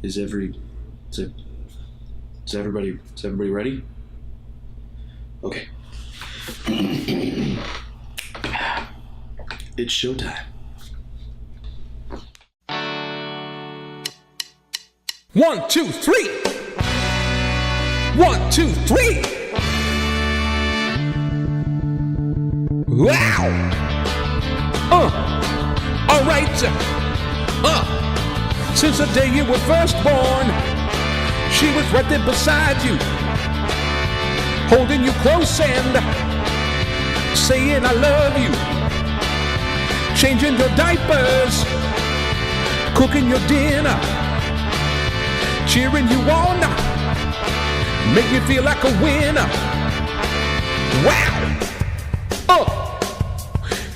Is is everybody ready? Okay. It's showtime. 1, 2, 3. 1, 2, 3. Wow. All right. Since the day you were first born, she was right there beside you, holding you close and saying I love you, changing your diapers, cooking your dinner, cheering you on, make you feel like a winner. Wow.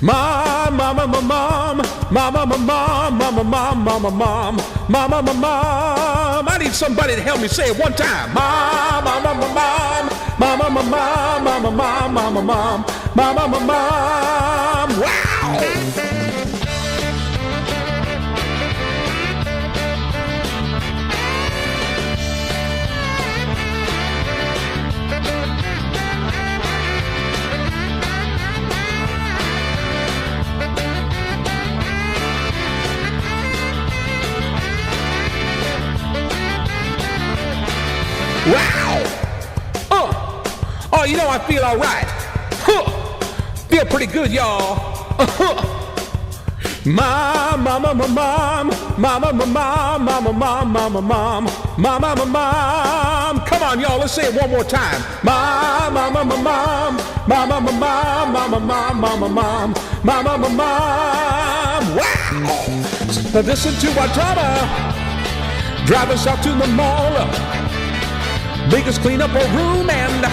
Mom, mama, mom, mama, mom, mama, mom, mama, mom, mama, mom. I need somebody to help me say it one time. Mom, mama, mom, mama, mom, mama, mom, mama, mom, mama, mom. Wow. Wow! Oh, you know I feel all right. Feel pretty good, y'all. Mom, mama, mom, mama, mom, mama, mom, mama, mom, mama, mom. Come on, y'all, let's say it one more time. Mom, mama, mom, mama, mom, mama, mom, mama, mom, mama, mom. Wow! So listen to our drama. Drive us out to the mall. Make us clean up a room and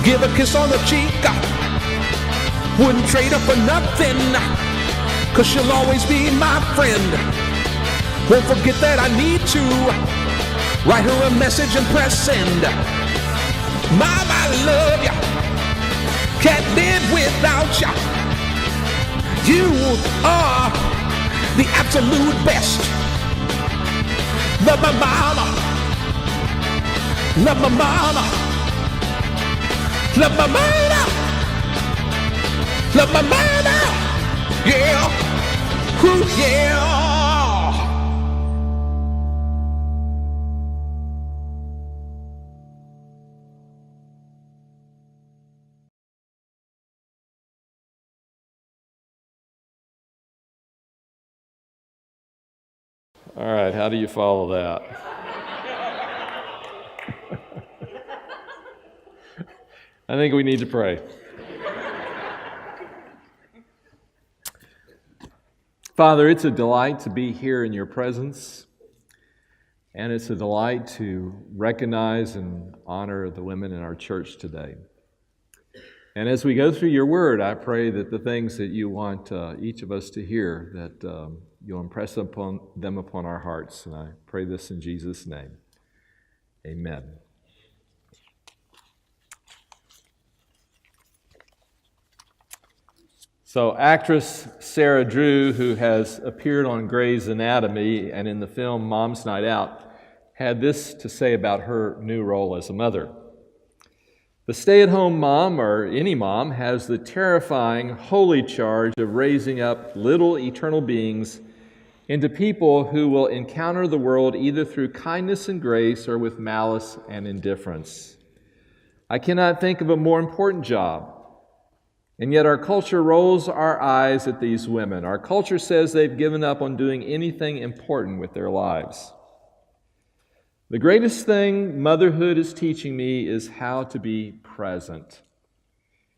give a kiss on the cheek. Wouldn't trade her for nothing, 'cause she'll always be my friend. Won't forget that I need to write her a message and press send. Mom, I love ya, can't live without ya. You are the absolute best. Love my mama, love my mama, love my mama, love my mama, yeah, ooh, yeah. All right, how do you follow that? I think we need to pray. Father, it's a delight to be here in your presence, and it's a delight to recognize and honor the women in our church today. And as we go through your word, I pray that the things that you want each of us to hear, that you'll impress upon our hearts. And I pray this in Jesus' name. Amen. So actress Sarah Drew, who has appeared on Grey's Anatomy and in the film Mom's Night Out, had this to say about her new role as a mother. The stay-at-home mom, or any mom, has the terrifying, holy charge of raising up little eternal beings into people who will encounter the world either through kindness and grace or with malice and indifference. I cannot think of a more important job. And yet our culture rolls our eyes at these women. Our culture says they've given up on doing anything important with their lives. The greatest thing motherhood is teaching me is how to be present.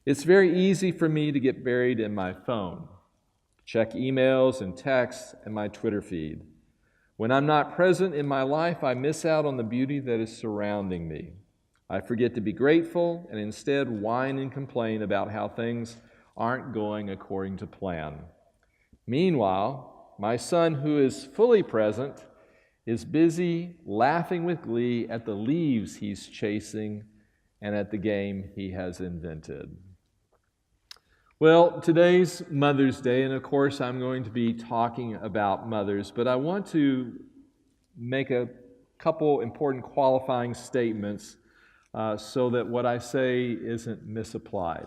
It's very easy for me to get buried in my phone, check emails and texts and my Twitter feed. When I'm not present in my life, I miss out on the beauty that is surrounding me. I forget to be grateful and instead whine and complain about how things aren't going according to plan. Meanwhile, my son, who is fully present, is busy laughing with glee at the leaves he's chasing and at the game he has invented. Well, today's Mother's Day, and of course I'm going to be talking about mothers, but I want to make a couple important qualifying statements so that what I say isn't misapplied.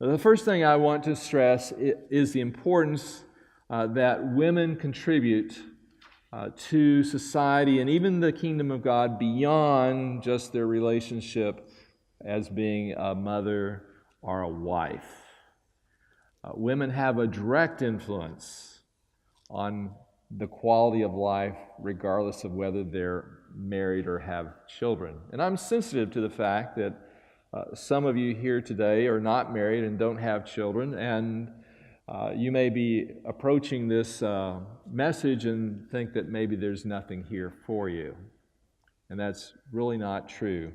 The first thing I want to stress is the importance that women contribute to society and even the kingdom of God beyond just their relationship as being a mother or a wife. Women have a direct influence on the quality of life regardless of whether they're married or have children. And I'm sensitive to the fact that some of you here today are not married and don't have children, and you may be approaching this message and think that maybe there's nothing here for you. And that's really not true.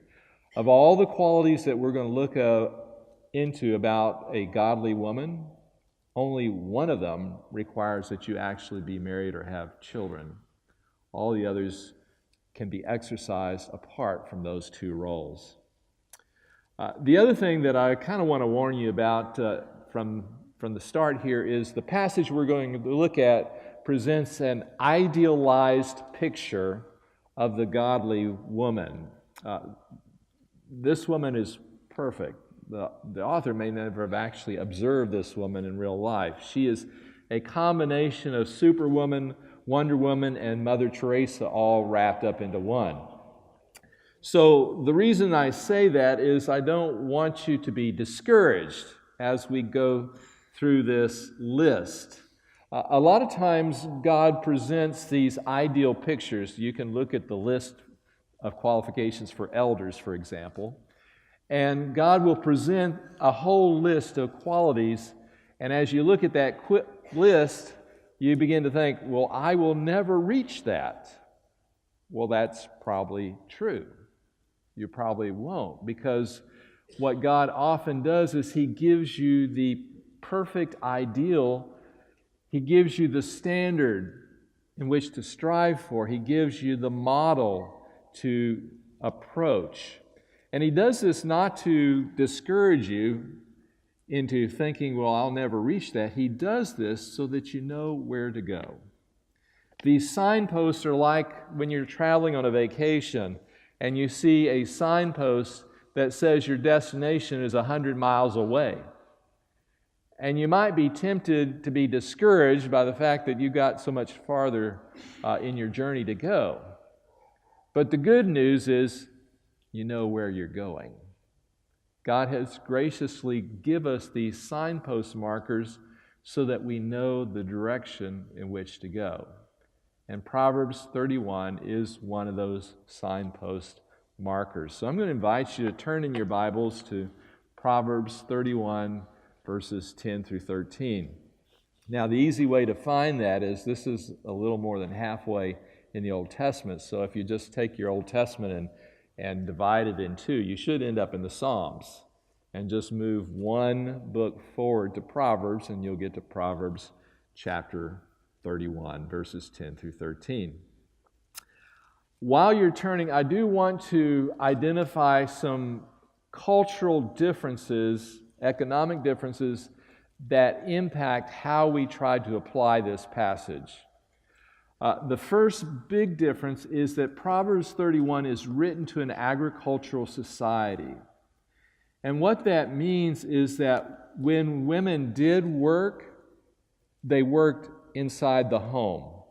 Of all the qualities that we're going to look into about a godly woman, only one of them requires that you actually be married or have children. All the others can be exercised apart from those two roles. The other thing that I kind of want to warn you about from the start here is the passage we're going to look at presents an idealized picture of the godly woman. This woman is perfect. The author may never have actually observed this woman in real life. She is a combination of Superwoman, Wonder Woman, and Mother Teresa all wrapped up into one. So the reason I say that is I don't want you to be discouraged as we go through this list. A lot of times God presents these ideal pictures. You can look at the list of qualifications for elders, for example, and God will present a whole list of qualities, and as you look at that list, you begin to think, well, I will never reach that. Well, that's probably true. You probably won't, because what God often does is He gives you the perfect ideal. He gives you the standard in which to strive for. He gives you the model to approach. And He does this not to discourage you into thinking, well, I'll never reach that. He does this so that you know where to go. These signposts are like when you're traveling on a vacation and you see a signpost that says your destination is 100 miles away. And you might be tempted to be discouraged by the fact that you've got so much farther in your journey to go. But the good news is you know where you're going. God has graciously given us these signpost markers so that we know the direction in which to go. And Proverbs 31 is one of those signpost markers. So I'm going to invite you to turn in your Bibles to Proverbs 31, verses 10 through 13. Now, the easy way to find that is this is a little more than halfway in the Old Testament. So if you just take your Old Testament and divide it in two, you should end up in the Psalms. And just move one book forward to Proverbs, and you'll get to Proverbs chapter 31, verses 10 through 13. While you're turning, I do want to identify some cultural differences, economic differences, that impact how we try to apply this passage. The first big difference is that Proverbs 31 is written to an agricultural society. And what that means is that when women did work, they worked inside the home.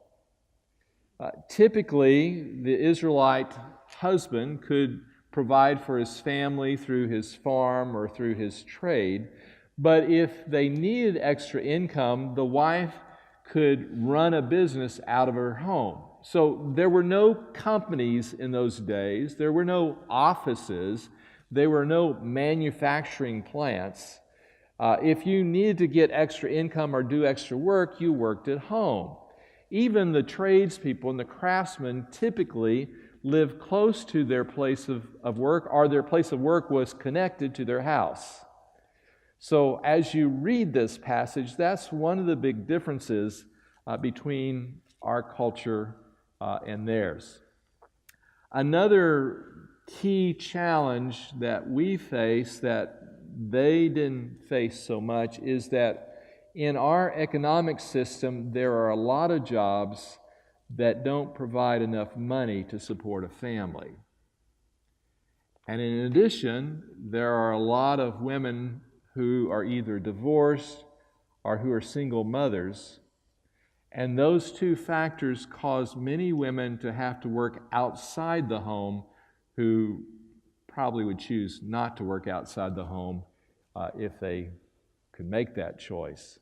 Typically, the Israelite husband could provide for his family through his farm or through his trade, but if they needed extra income, the wife could run a business out of her home. So there were no companies in those days, there were no offices, there were no manufacturing plants. If you needed to get extra income or do extra work, you worked at home. Even the tradespeople and the craftsmen typically lived close to their place of work, or their place of work was connected to their house. So as you read this passage, that's one of the big differences between our culture and theirs. Another key challenge that we face that they didn't face so much is that in our economic system, there are a lot of jobs that don't provide enough money to support a family. And in addition, there are a lot of women who are either divorced or who are single mothers. And those two factors cause many women to have to work outside the home who probably would choose not to work outside the home if they could make that choice.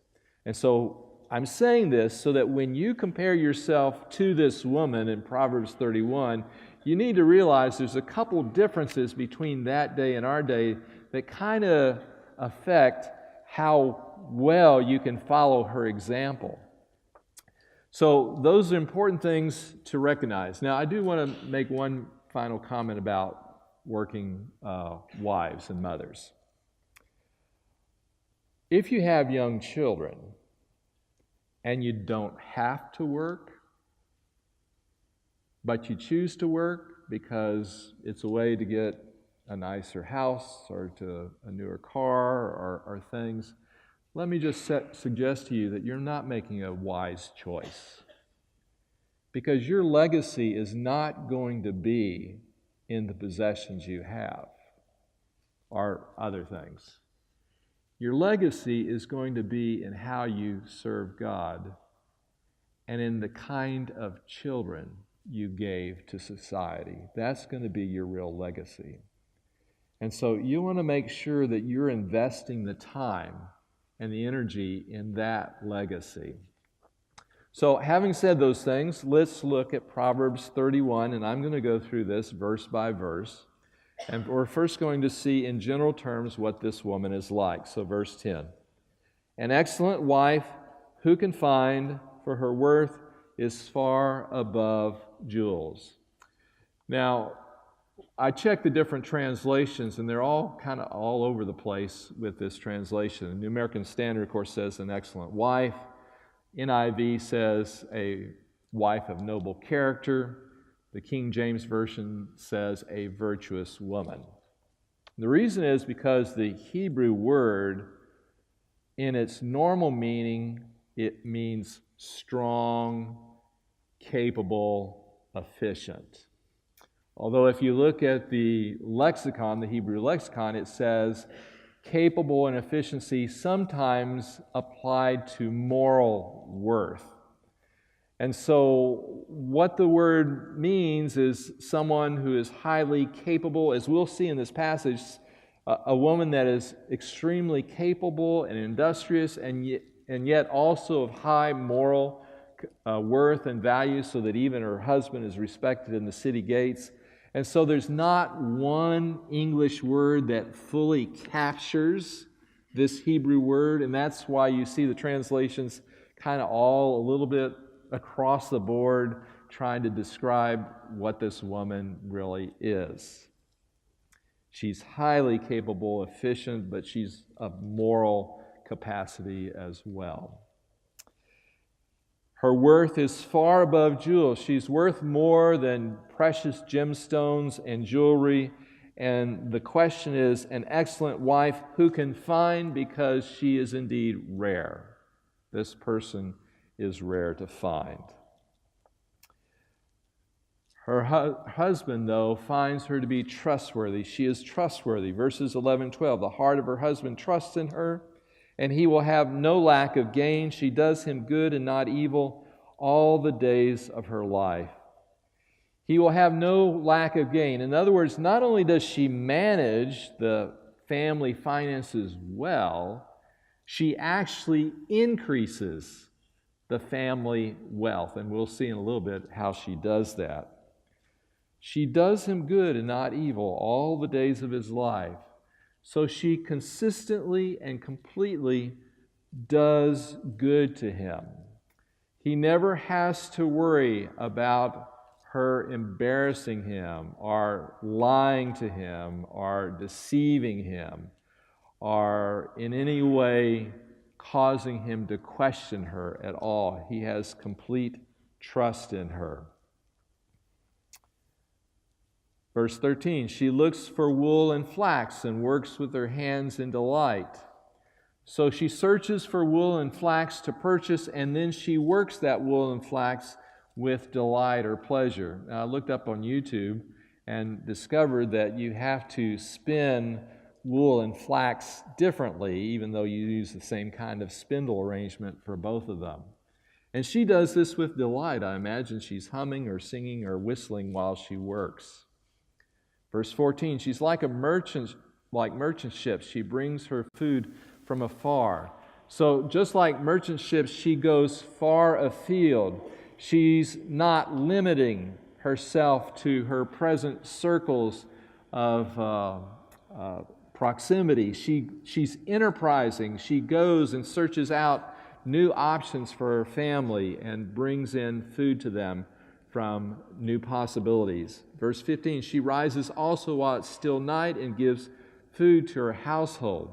And so I'm saying this so that when you compare yourself to this woman in Proverbs 31, you need to realize there's a couple differences between that day and our day that kind of affect how well you can follow her example. So those are important things to recognize. Now, I do want to make one final comment about working wives and mothers. If you have young children and you don't have to work, but you choose to work because it's a way to get a nicer house or to a newer car or things, let me just suggest to you that you're not making a wise choice, because your legacy is not going to be in the possessions you have or other things. Your legacy is going to be in how you serve God and in the kind of children you gave to society. That's going to be your real legacy. And so you want to make sure that you're investing the time and the energy in that legacy. So having said those things, let's look at Proverbs 31, and I'm going to go through this verse by verse. And we're first going to see in general terms what this woman is like. So verse 10. An excellent wife who can find, for her worth is far above jewels. Now, I checked the different translations, and they're all kind of all over the place with this translation. The New American Standard, of course, says an excellent wife. NIV says a wife of noble character. The King James Version says a virtuous woman. The reason is because the Hebrew word, in its normal meaning, it means strong, capable, efficient. Although if you look at the lexicon, the Hebrew lexicon, it says capable and efficiency sometimes applied to moral worth. And so what the word means is someone who is highly capable, as we'll see in this passage, a woman that is extremely capable and industrious and yet also of high moral worth and value, so that even her husband is respected in the city gates. And so there's not one English word that fully captures this Hebrew word, and that's why you see the translations kind of all a little bit across the board trying to describe what this woman really is. She's highly capable, efficient, but she's of moral capacity as well. Her worth is far above jewels. She's worth more than precious gemstones and jewelry. And the question is, an excellent wife who can find, because she is indeed rare. This person is rare to find. Her husband, though, finds her to be trustworthy. She is trustworthy. Verses 11 and 12. The heart of her husband trusts in her, and he will have no lack of gain. She does him good and not evil all the days of her life. He will have no lack of gain. In other words, not only does she manage the family finances well, she actually increases the family wealth. And we'll see in a little bit how she does that. She does him good and not evil all the days of his life. So she consistently and completely does good to him. He never has to worry about her embarrassing him or lying to him or deceiving him or in any way causing him to question her at all. He has complete trust in her. Verse 13, she looks for wool and flax and works with her hands in delight. So she searches for wool and flax to purchase, and then she works that wool and flax with delight or pleasure. Now, I looked up on YouTube and discovered that you have to spin wool and flax differently, even though you use the same kind of spindle arrangement for both of them. And she does this with delight. I imagine she's humming or singing or whistling while she works. Verse 14, she's like merchant ships. She brings her food from afar. So just like merchant ships, she goes far afield. She's not limiting herself to her present circles of proximity. She's enterprising. She goes and searches out new options for her family and brings in food to them from new possibilities. Verse 15, she rises also while it's still night and gives food to her household.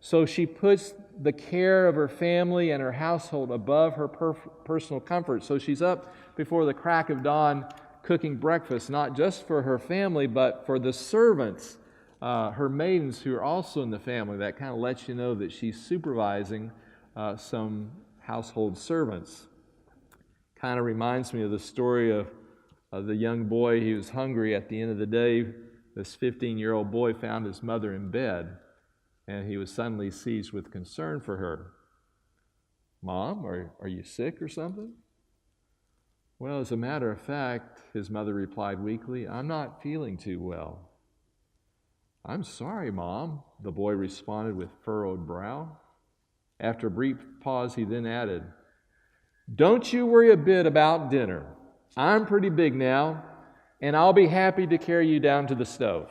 So she puts the care of her family and her household above her personal comfort. So she's up before the crack of dawn cooking breakfast, not just for her family, but for the servants, her maidens who are also in the family. That kind of lets you know that she's supervising some household servants. Kind of reminds me of the story of the young boy. He was hungry at the end of the day. This 15-year-old boy found his mother in bed, and he was suddenly seized with concern for her. Mom, are you sick or something? Well, as a matter of fact, his mother replied weakly, I'm not feeling too well. I'm sorry, Mom, the boy responded with furrowed brow. After a brief pause, he then added, don't you worry a bit about dinner. I'm pretty big now, and I'll be happy to carry you down to the stove.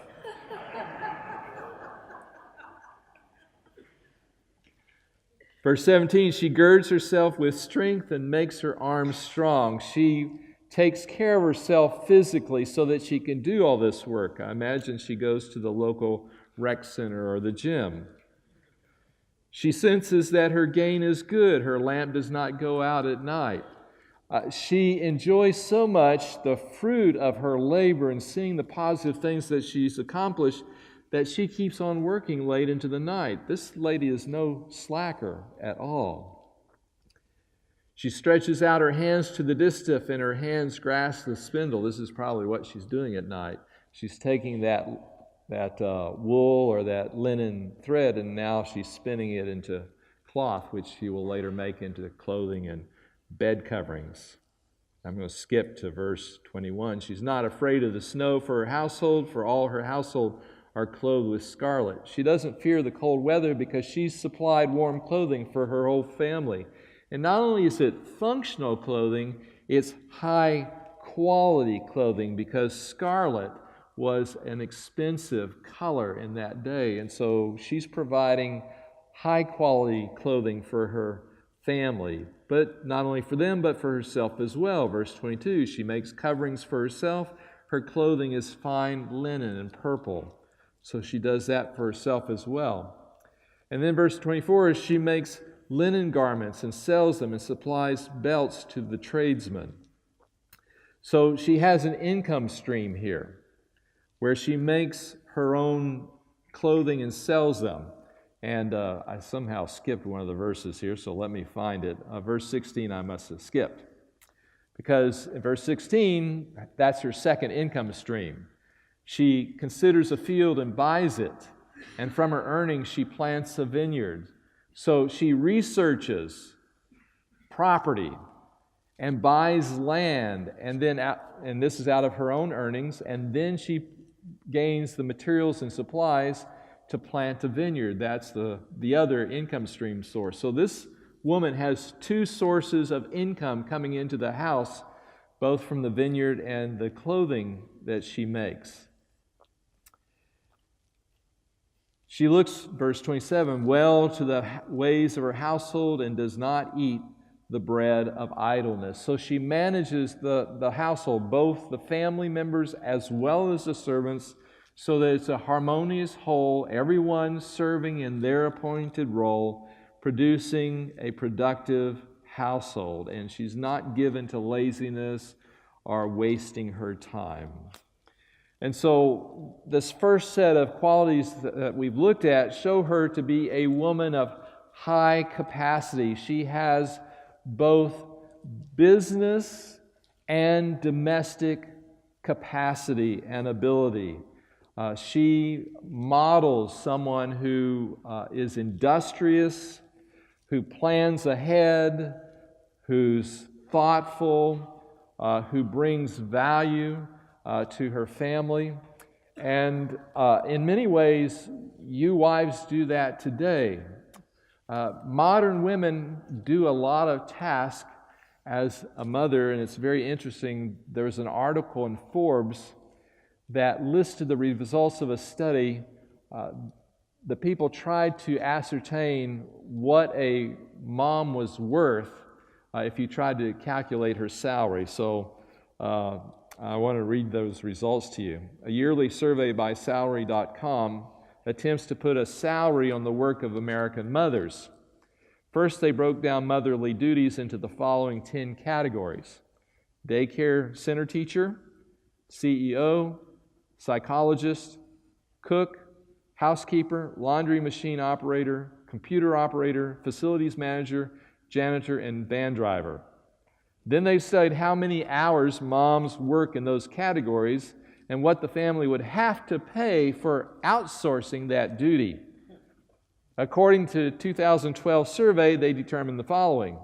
Verse 17, she girds herself with strength and makes her arms strong. She takes care of herself physically so that she can do all this work. I imagine she goes to the local rec center or the gym. She senses that her gain is good. Her lamp does not go out at night. She enjoys so much the fruit of her labor and seeing the positive things that she's accomplished that she keeps on working late into the night. This lady is no slacker at all. She stretches out her hands to the distaff and her hands grasp the spindle. This is probably what she's doing at night. She's taking that wool or that linen thread, and now she's spinning it into cloth, which she will later make into clothing and bed coverings. I'm going to skip to verse 21. She's not afraid of the snow for her household, for all her household are clothed with scarlet. She doesn't fear the cold weather because she's supplied warm clothing for her whole family. And not only is it functional clothing, it's high quality clothing because scarlet was an expensive color in that day. And so she's providing high quality clothing for her family, but not only for them, but for herself as well. Verse 22, she makes coverings for herself. Her clothing is fine linen and purple. So she does that for herself as well. And then verse 24 is she makes linen garments and sells them and supplies belts to the tradesmen. So she has an income stream here where she makes her own clothing and sells them. And I somehow skipped one of the verses here, so let me find it. Verse 16 I must have skipped. Because in verse 16, that's her second income stream. She considers a field and buys it, and from her earnings she plants a vineyard. So she researches property and buys land, and this is out of her own earnings, and then she gains the materials and supplies to plant a vineyard. That's the other income stream source. So this woman has two sources of income coming into the house, both from the vineyard and the clothing that she makes. She looks, verse 27, well to the ways of her household and does not eat the bread of idleness. So she manages the household, both the family members as well as the servants, so that it's a harmonious whole, everyone serving in their appointed role, producing a productive household. And she's not given to laziness or wasting her time. And so this first set of qualities that we've looked at show her to be a woman of high capacity. She has both business and domestic capacity and ability. She models someone who is industrious, who plans ahead, who's thoughtful, who brings value to her family. And in many ways, you wives do that today. Modern women do a lot of tasks as a mother, and it's very interesting. There's an article in Forbes that listed the results of a study. The people tried to ascertain what a mom was worth if you tried to calculate her salary. So I want to read those results to you. A yearly survey by Salary.com attempts to put a salary on the work of American mothers. First, they broke down motherly duties into the following 10 categories: daycare center teacher, CEO, psychologist, cook, housekeeper, laundry machine operator, computer operator, facilities manager, janitor, and van driver. Then they studied how many hours moms work in those categories and what the family would have to pay for outsourcing that duty. According to a 2012 survey, they determined the following.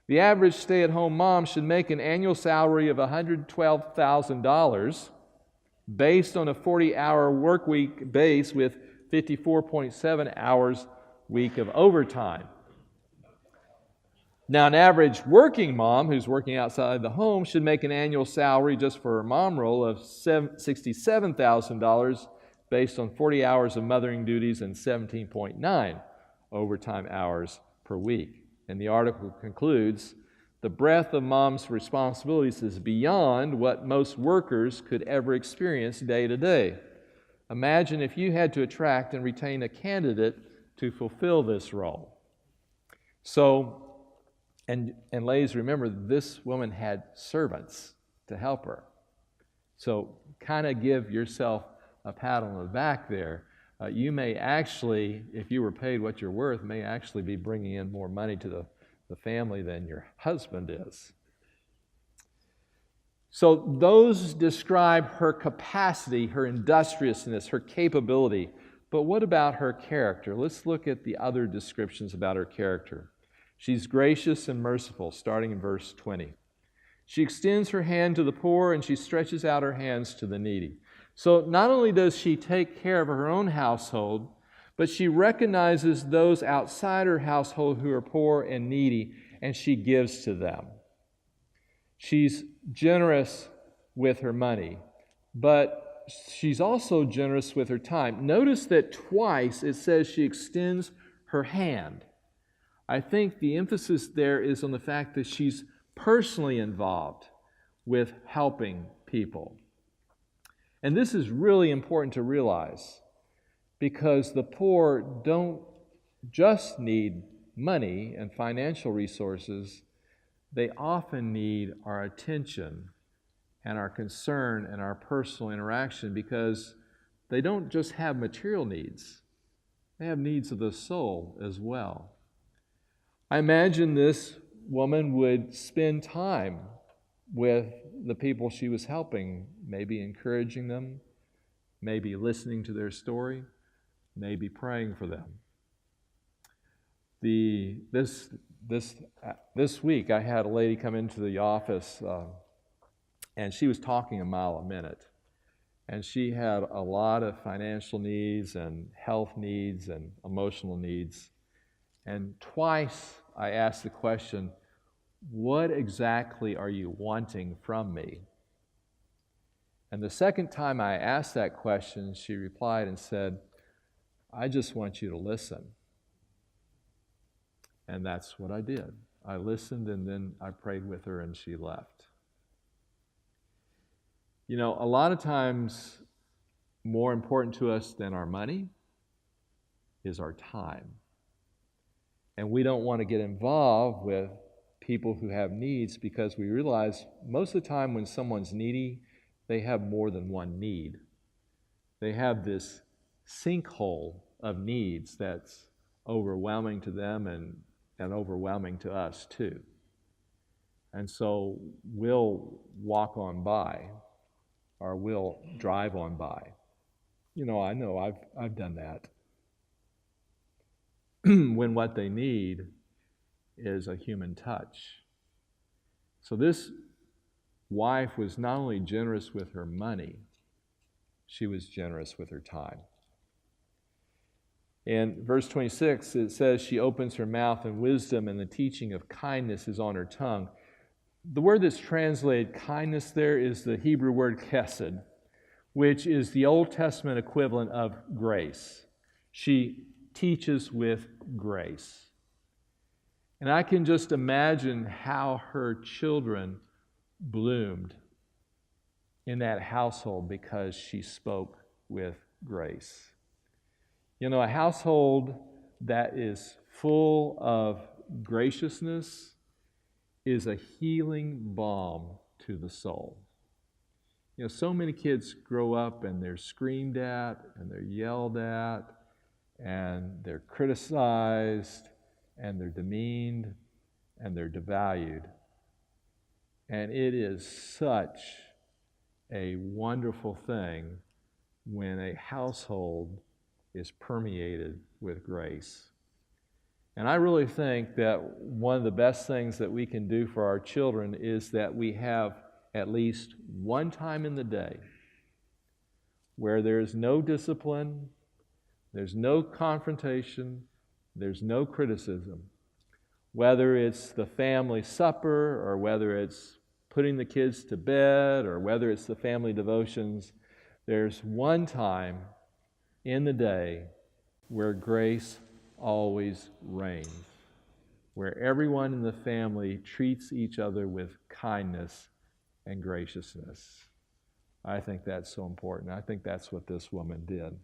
The average stay-at-home mom should make an annual salary of $112,000 based on a 40-hour work week base with 54.7 hours week of overtime. Now, an average working mom who's working outside the home should make an annual salary just for her mom role of $67,000 based on 40 hours of mothering duties and 17.9 overtime hours per week. And the article concludes, the breadth of mom's responsibilities is beyond what most workers could ever experience day to day. Imagine if you had to attract and retain a candidate to fulfill this role. So, and ladies, remember, this woman had servants to help her. So kind of give yourself a pat on the back there. You may actually, if you were paid what you're worth, may actually be bringing in more money to the family than your husband is. So those describe her capacity, her industriousness, her capability. But what about her character? Let's look at the other descriptions about her character. She's gracious and merciful, starting in verse 20. She extends her hand to the poor and she stretches out her hands to the needy. So not only does she take care of her own household, but she recognizes those outside her household who are poor and needy, and she gives to them. She's generous with her money, but she's also generous with her time. Notice that twice it says she extends her hand. I think the emphasis there is on the fact that she's personally involved with helping people. And this is really important to realize, because the poor don't just need money and financial resources, they often need our attention and our concern and our personal interaction, because they don't just have material needs, they have needs of the soul as well. I imagine this woman would spend time with the people she was helping, maybe encouraging them, maybe listening to their story, maybe praying for them. This week, I had a lady come into the office, and she was talking a mile a minute. And she had a lot of financial needs and health needs and emotional needs. And twice I asked the question, what exactly are you wanting from me? And the second time I asked that question, she replied and said, I just want you to listen. And that's what I did. I listened, and then I prayed with her, and she left. You know, a lot of times, more important to us than our money is our time. And we don't want to get involved with people who have needs, because we realize most of the time when someone's needy, they have more than one need. They have this sinkhole of needs that's overwhelming to them and overwhelming to us too. And so we'll walk on by, or we'll drive on by. I know I've done that. When what they need is a human touch. So this wife was not only generous with her money, she was generous with her time. In verse 26, it says, she opens her mouth in wisdom, and the teaching of kindness is on her tongue. The word that's translated kindness there is the Hebrew word chesed, which is the Old Testament equivalent of grace. She teaches with grace. And I can just imagine how her children bloomed in that household because she spoke with grace. A household that is full of graciousness is a healing balm to the soul. So many kids grow up and they're screamed at and they're yelled at and they're criticized and they're demeaned and they're devalued. And it is such a wonderful thing when a household is permeated with grace. And I really think that one of the best things that we can do for our children is that we have at least one time in the day where there's no discipline, there's no confrontation, there's no criticism. Whether it's the family supper, or whether it's putting the kids to bed, or whether it's the family devotions, there's one time in the day where grace always reigns, where everyone in the family treats each other with kindness and graciousness. I think that's so important. I think that's what this woman did.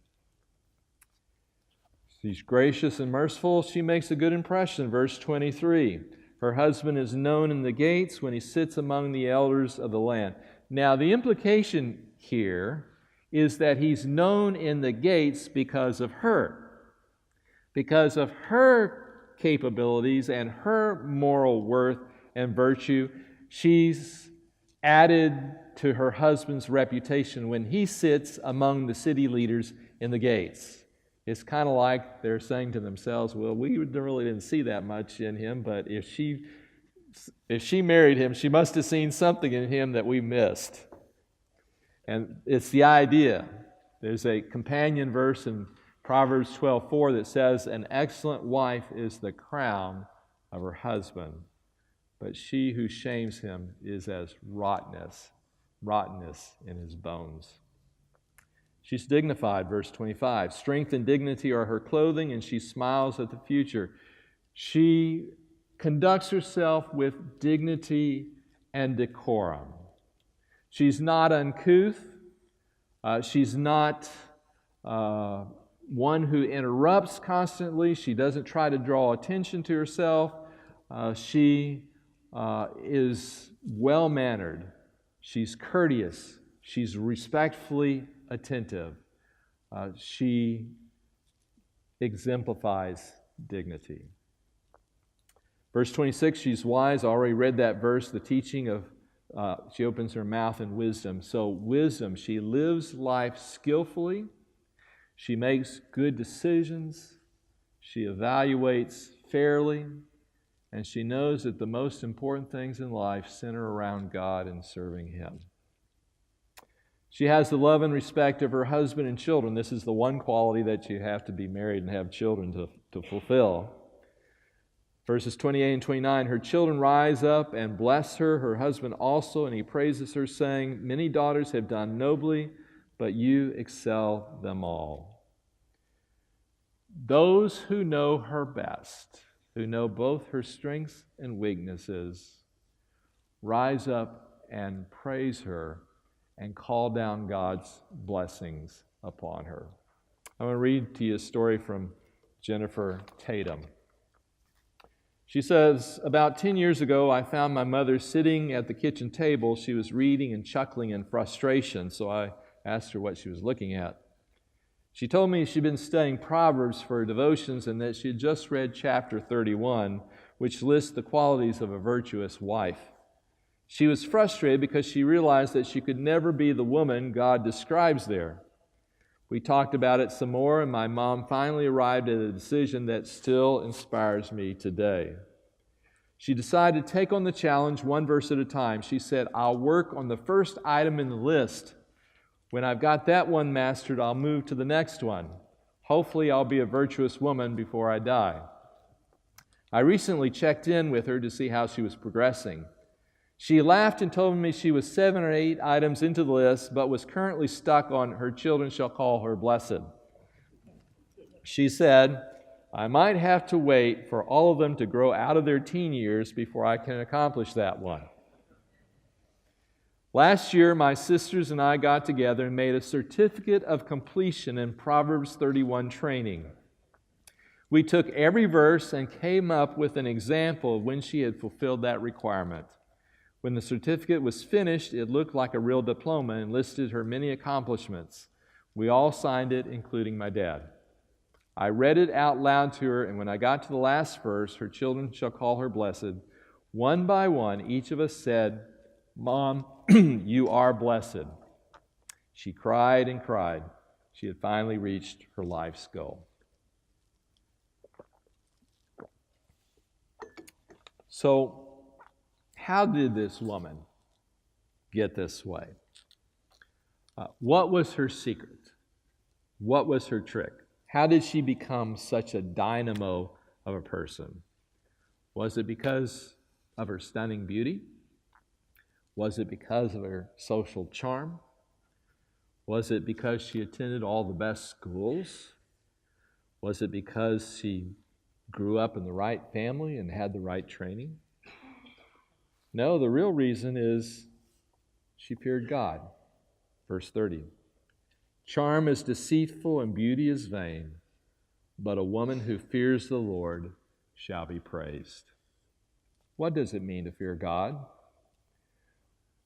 She's gracious and merciful. She makes a good impression. Verse 23, her husband is known in the gates when he sits among the elders of the land. Now, the implication here is that he's known in the gates because of her capabilities and her moral worth and virtue. She's added to her husband's reputation when he sits among the city leaders in the gates. It's kind of like they're saying to themselves, well, we really didn't see that much in him, but if she married him, she must have seen something in him that we missed. And it's the idea. There's a companion verse in Proverbs 12:4 that says, an excellent wife is the crown of her husband, but she who shames him is as rottenness in his bones. She's dignified, verse 25. Strength and dignity are her clothing, and she smiles at the future. She conducts herself with dignity and decorum. She's not uncouth. She's not one who interrupts constantly. She doesn't try to draw attention to herself. She is well-mannered. She's courteous. She's respectfully attentive. She exemplifies dignity. Verse 26, she's wise. I already read that verse, the teaching of, she opens her mouth in wisdom. So wisdom, she lives life skillfully. She makes good decisions. She evaluates fairly. And she knows that the most important things in life center around God and serving Him. She has the love and respect of her husband and children. This is the one quality that you have to be married and have children to fulfill. Verses 28 and 29, her children rise up and bless her, her husband also, and he praises her, saying, many daughters have done nobly, but you excel them all. Those who know her best, who know both her strengths and weaknesses, rise up and praise her and call down God's blessings upon her. I'm going to read to you a story from Jennifer Tatum. She says, about 10 years ago, I found my mother sitting at the kitchen table. She was reading and chuckling in frustration, so I asked her what she was looking at. She told me she'd been studying Proverbs for her devotions and that she had just read chapter 31, which lists the qualities of a virtuous wife. She was frustrated because she realized that she could never be the woman God describes there. We talked about it some more, and my mom finally arrived at a decision that still inspires me today. She decided to take on the challenge one verse at a time. She said, I'll work on the first item in the list. When I've got that one mastered, I'll move to the next one. Hopefully, I'll be a virtuous woman before I die. I recently checked in with her to see how she was progressing. She laughed and told me she was 7 or 8 items into the list, but was currently stuck on her children shall call her blessed. She said, I might have to wait for all of them to grow out of their teen years before I can accomplish that one. Last year, my sisters and I got together and made a certificate of completion in Proverbs 31 training. We took every verse and came up with an example of when she had fulfilled that requirement. When the certificate was finished, it looked like a real diploma and listed her many accomplishments. We all signed it, including my dad. I read it out loud to her, and when I got to the last verse, her children shall call her blessed, one by one, each of us said, Mom, you are blessed. She cried and cried. She had finally reached her life's goal. So, how did this woman get this way? What was her secret? What was her trick? How did she become such a dynamo of a person? Was it because of her stunning beauty? Was it because of her social charm? Was it because she attended all the best schools? Was it because she grew up in the right family and had the right training? No, the real reason is she feared God. Verse 30. Charm is deceitful and beauty is vain, but a woman who fears the Lord shall be praised. What does it mean to fear God?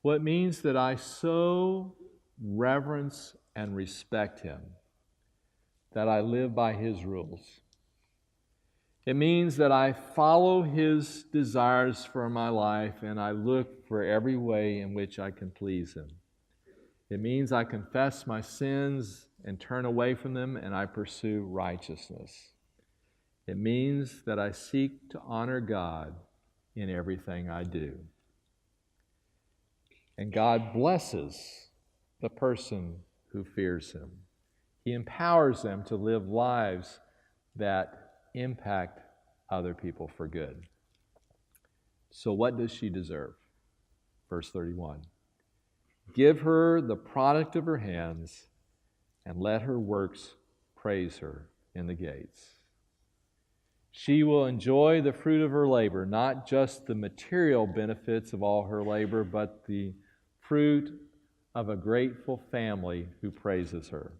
Well, it means that I so reverence and respect Him that I live by His rules. It means that I follow His desires for my life and I look for every way in which I can please Him. It means I confess my sins and turn away from them and I pursue righteousness. It means that I seek to honor God in everything I do. And God blesses the person who fears Him. He empowers them to live lives that impact other people for good. So what does she deserve? Verse 31. Give her the product of her hands and let her works praise her in the gates. She will enjoy the fruit of her labor, not just the material benefits of all her labor, but the fruit of a grateful family who praises her.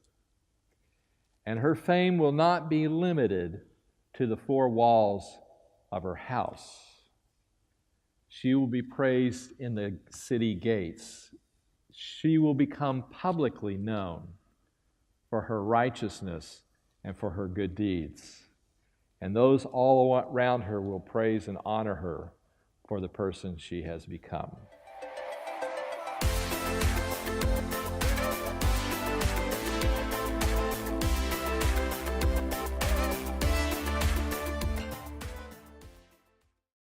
And her fame will not be limited to the 4 walls of her house. She will be praised in the city gates. She will become publicly known for her righteousness and for her good deeds. And those all around her will praise and honor her for the person she has become.